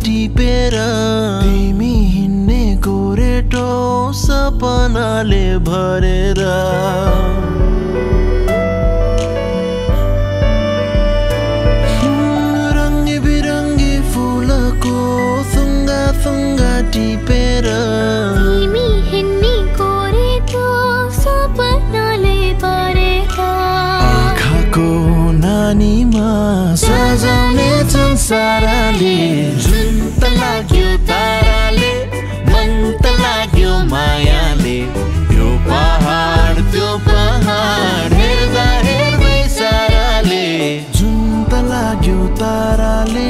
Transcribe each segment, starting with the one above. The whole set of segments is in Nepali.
टिपेर तिमी हिँड्ने गोरेटो सपनाले भरेर रङ्गी बिरङ्गी फुलको थुङ्गा थुङ्गा टिपेर तिमी हिँड्ने गोरेटो सपनाले भरेर आँखाको नानीमा सजाउने संसारले जुन त लाग्यो ताराले मन त लाग्यो मायाले यो पहाड त्यो पहाड हेर्दा हेर्दै साराले जुन त लाग्यो ताराले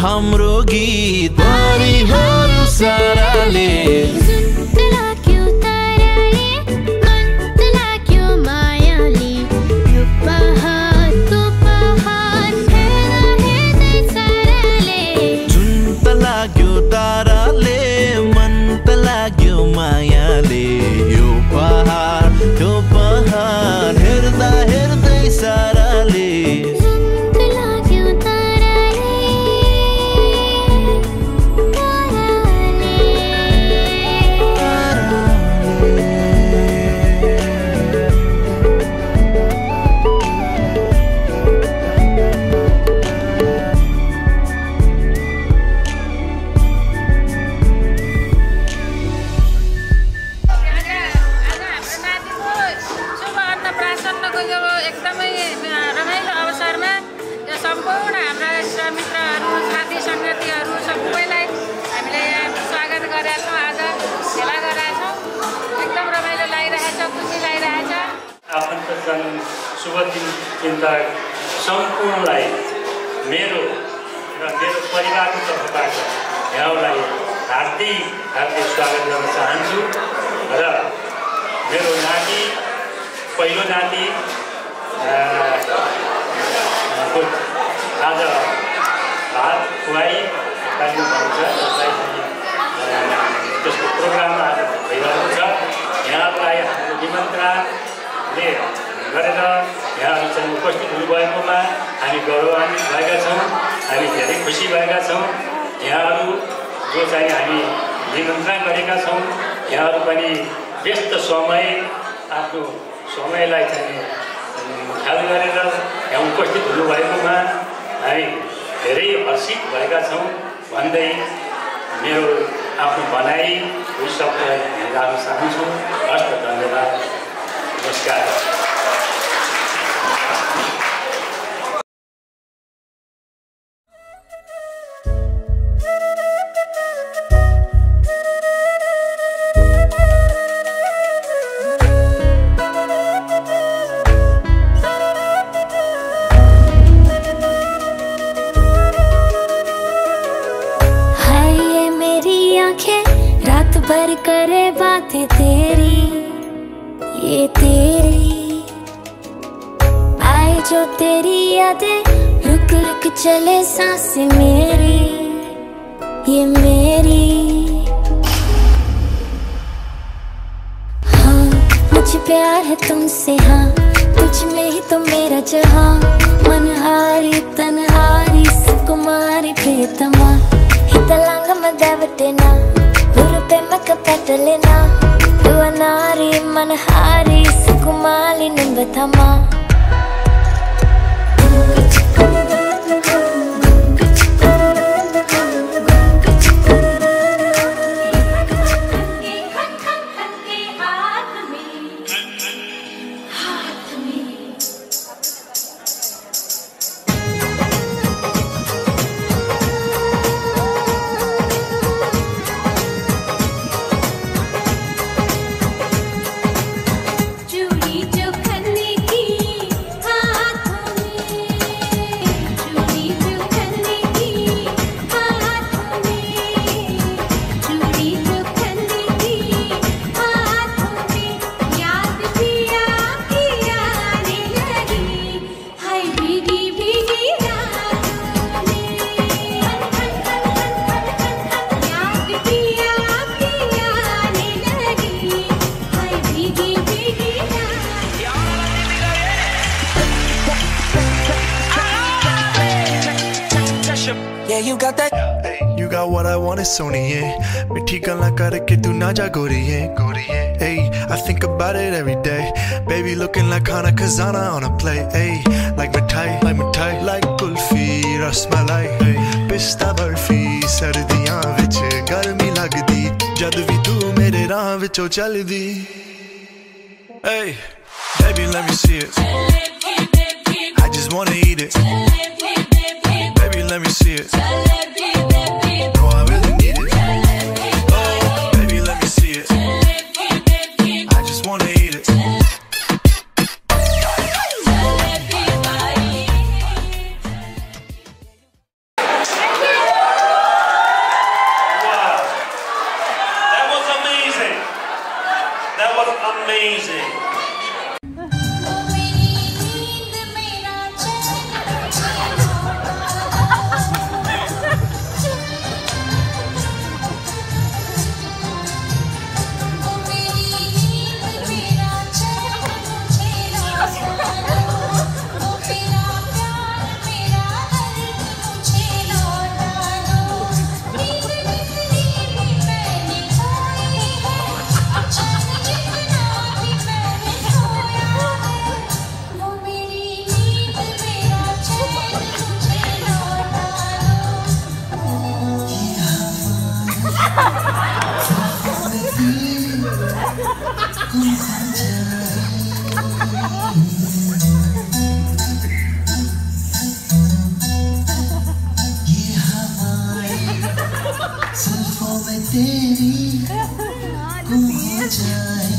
हाम्रो गीत परिहरू साराले इष्टमित्रहरू साथी सङ्गतिहरू सबैलाई हामीले स्वागत गरेका छौँ। आज भेला गरेका छौँ। एकदम रमाइलो लागिरहेछ, खुसी लागिरहेछ। आफन्तजन शुभ दिन चिन्तक सम्पूर्णलाई मेरो र मेरो परिवारको तर्फबाट यहाँलाई हार्दिक स्वागत गर्न चाहन्छु। र मेरो नाति पहिलो नाति आज भात खुवाई भन्छ त्यसको प्रोग्राम आज भइरहेको छ। यहाँलाई हाम्रो निमन्त्रणाले गरेर यहाँहरू चाहिँ उपस्थित हुनुभएकोमा हामी गौरवान्वित भएका छौँ। हामी धेरै खुसी भएका छौँ। यहाँहरू जो चाहिँ हामी निमन्त्रणा गरेका छौँ, यहाँहरू पनि व्यस्त समय आफ्नो समयलाई चाहिँ ख्याल गरेर यहाँ उपस्थित हुनुभएकोमा हामी धेरै हर्षित भएका छौँ भन्दै मेरो आफ्नो भनाइ उही सबलाई राख्न चाहन्छु। हस्त धन्यवाद, नमस्कार। भर करे बातें तेरी, ये तेरी आए जो तेरी यादें, रुक रुक चले सांसें मेरी, ये मेरी। हाँ मुझे प्यार है तुमसे, हाँ तुझ में ही तो मेरा जहाँ। मनहारी तनहारी सुकुमारी प्रियतमा, हितलांग मदावटेना Petalina, Duanari, Manahari, Sukumali, Nimbatama. You got that? You got what I want, it's Sony, yeah. Mithi galla karke tu na ja goriye, goriye. Hey, I think about it every day. Baby looking like Khana Khazana on a plate. Hey, like mithai, like kulfi, rasmalai. Hey, pista barfi, sardiyan vich garmi lagdi. Jad vi tu mere raah vichon chaldi. Hey, baby let me see it. I just wanna eat it. Baby let me see it. No, I really need it. Oh, baby let me see it. I just wanna eat it. Wow, that was amazing. That was amazing. तेरी को हो जाए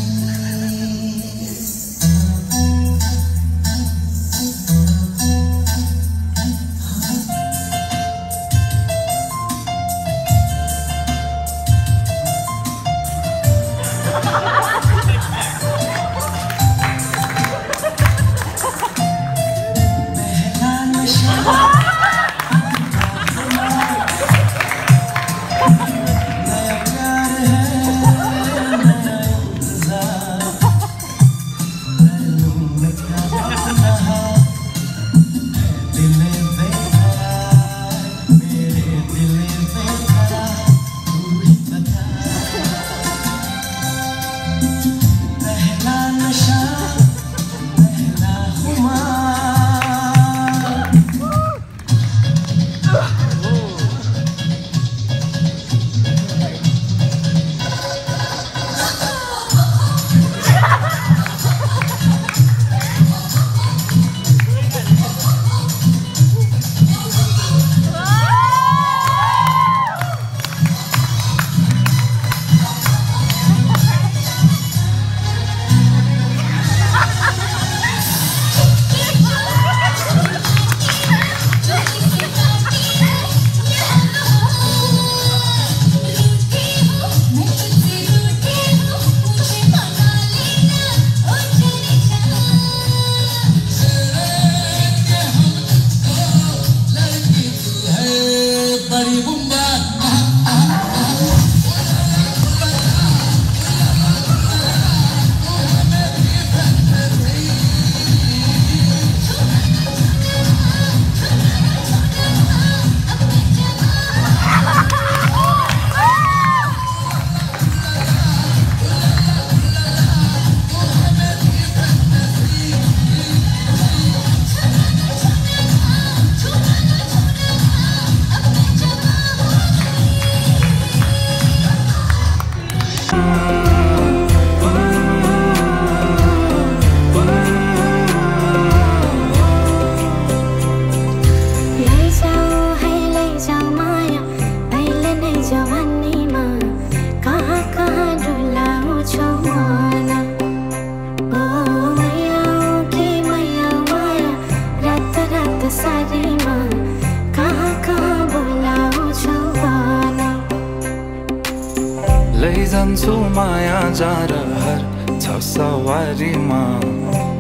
लैजान्छु माया जारहर छ सवारीमा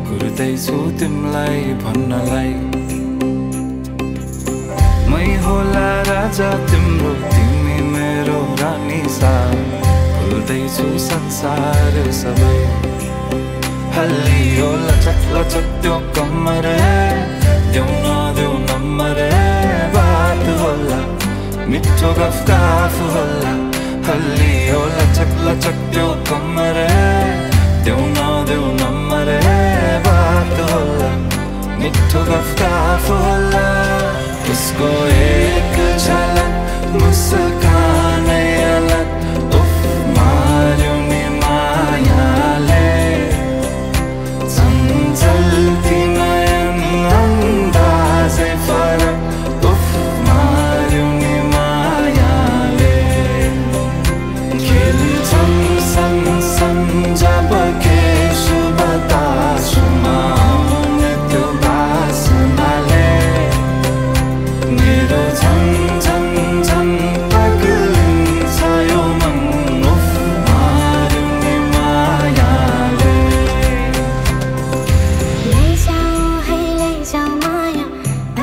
कुर्दैछु तिमलाई भन्नलाई मै होला राजा तिम्रो तिमी मेरो रानी सा भुल्दैछु संसार सबै हल्लियो लचक लचक त्यो कम्मर देऊ नदेऊ नम्बर बात होला मिठो गफ होला हल्लियो लचक लचक त्यो कम्मर देऊ नदेऊ नम्बर बात होला मिठो गफ होला उसको एक झलक मुस्कान अलग उफ मार्यो नि मायाले चञ्चल्ती नयन अन्दाजै फरक उफ मार्यो नि मायाले खेल्छन् सन जब के शुभ तासुमा आउने त्यो बासनाले मेरो झन् झन् झन् पग्लिन्छ यो मन उफ मार्यो नि मायाले लैजाऊ है लैजाऊ माया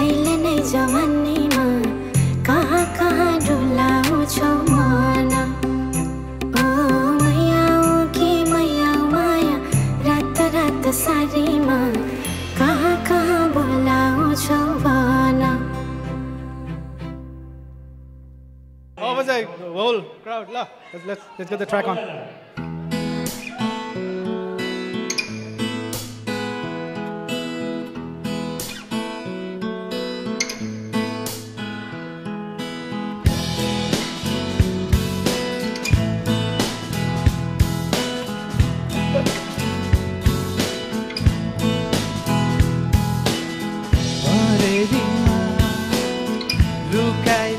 अहिले नै जवानीमा कहाँ कहाँ डुलाउँछौ मन ओ मैयाऊ कि मैयाऊ माया रात रात सारीमा कहाँ कहाँ बोलाउँछौ भन Overdrive, the whole crowd. Let's get the track on.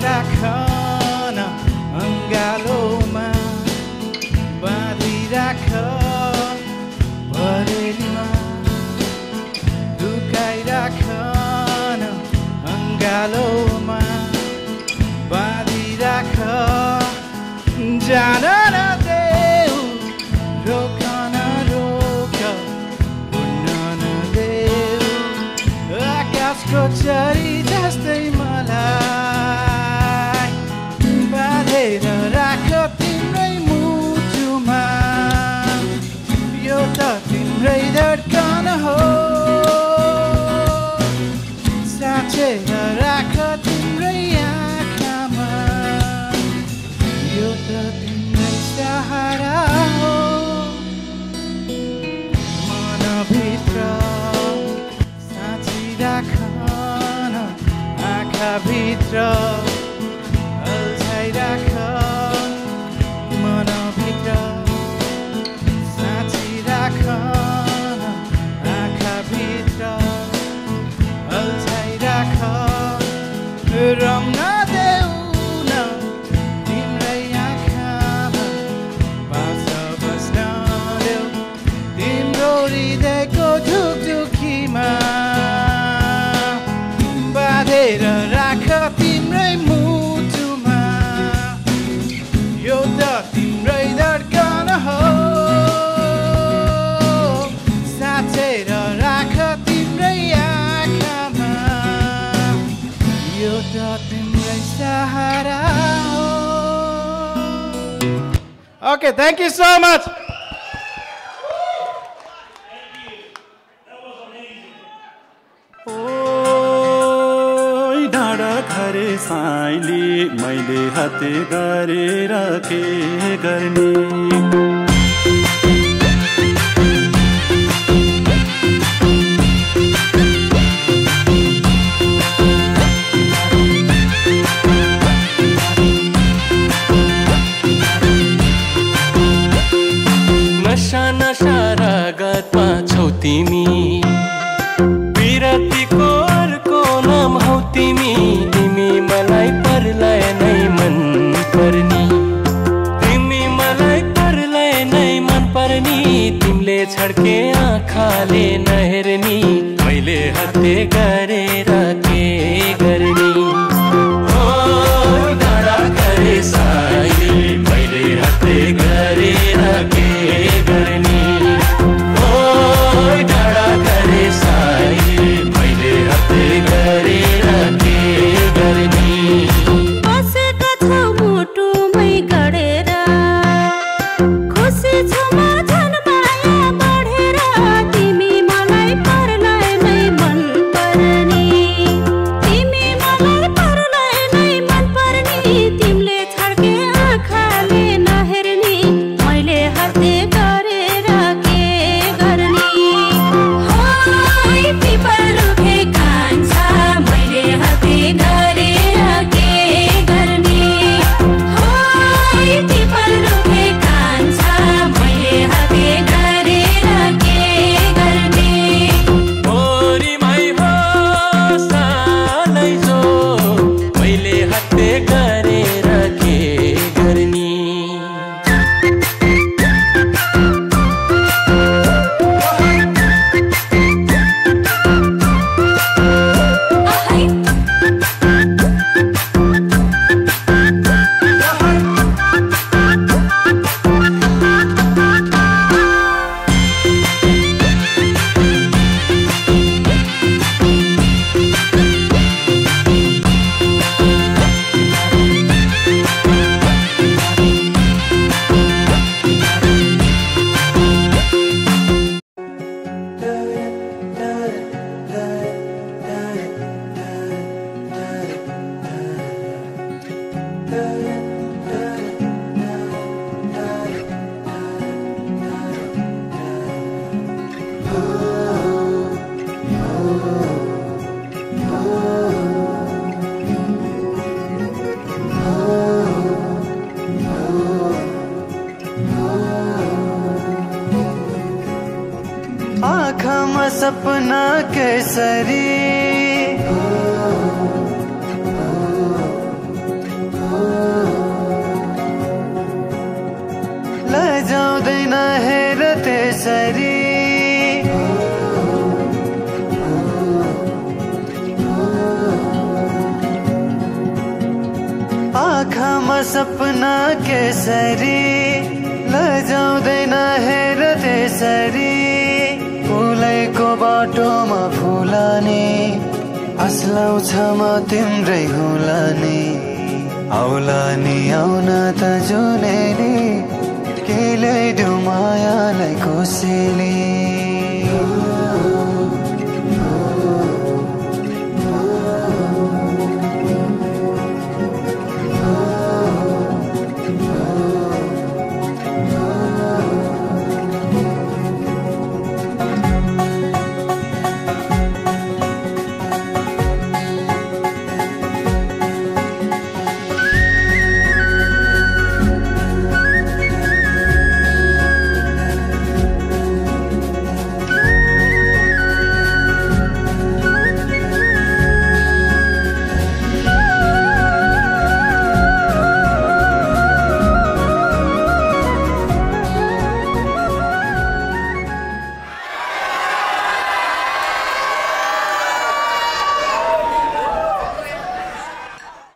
रुकाइराखन अङ्गालोमा उज्यालोमा बाँधिराख जान नदेऊ रोक नरोक उड्न नदेऊ आकाशको चरी जस्तै मलाई बाँधेर राख तिम्रै मुटुमा यो त तिम्रै धड्कन हो साँचेर राख तिम्रै आँखामा यो त तिम्रै सहारा हो मनभित्र साँची राख न आँखाभित्र अल्झाइ राख मनभित्र साँची राख न आँखाभित्र अल्झाइ राख रम्न देऊ न तिम्रै आँखामा बास बस्न देऊ तिम्रो हृदयको ढुकढुकीमा बाँधेर राख तिम्रै मुटुमा यो त तिम्रै धड्कन हो साँचेर राख तिम्रै आँखामा यो त तिम्रै सहारा हो Okay, thank you so much. ओइ डाँडा घरे साइली मैले हाते गरेर के गर्ने नशा नशा रगतमा छौ तिमी विरतीको अर्को नाम हौ तिमी तिमी मलाई परलाई नै मन पर्नी तिमी मलाई परलाई नै मन पर्नी तिमीले छड्के आँखाले नहेर्नी मैले हत्ते गरेर के गर्ने ओ डाँडा घरे साइली मैले हत्ते गरेर के गर्ने ओ डाँडा घरे साइली मैले हत्ते गरेर के गर्ने बसेका छौ मुटुमै गडेर खुसी छु म झन् माया बढेर तिमी मलाई परलाई नै मन पर्नी तिमी मलाई परलाई नै मन पर्नी तिमीले छड्के आँखाले नहेर्नी मैले हत्ते गरेर के गर्ने होइ पिपल रुखे कान्छ मैले हत्ते गरेर के गर्ने होइ पिपल रुखे कान्छ मैले हत्ते गरेर के गर्ने ओरी माई हो सालै जो मैले हत्ते गरेर के गर्ने ahai आँखामा सपना केसरी लजाउँदैन हेर त्यसरी आँखामा सपना केसरी लजाउँदैन हेर त्यसरी फुलैको बाटोमा फुलाने असलाउँछ म तिम्रै हुला नि आउला नि आउन त जुनेली केले डुमायालाई कोसेली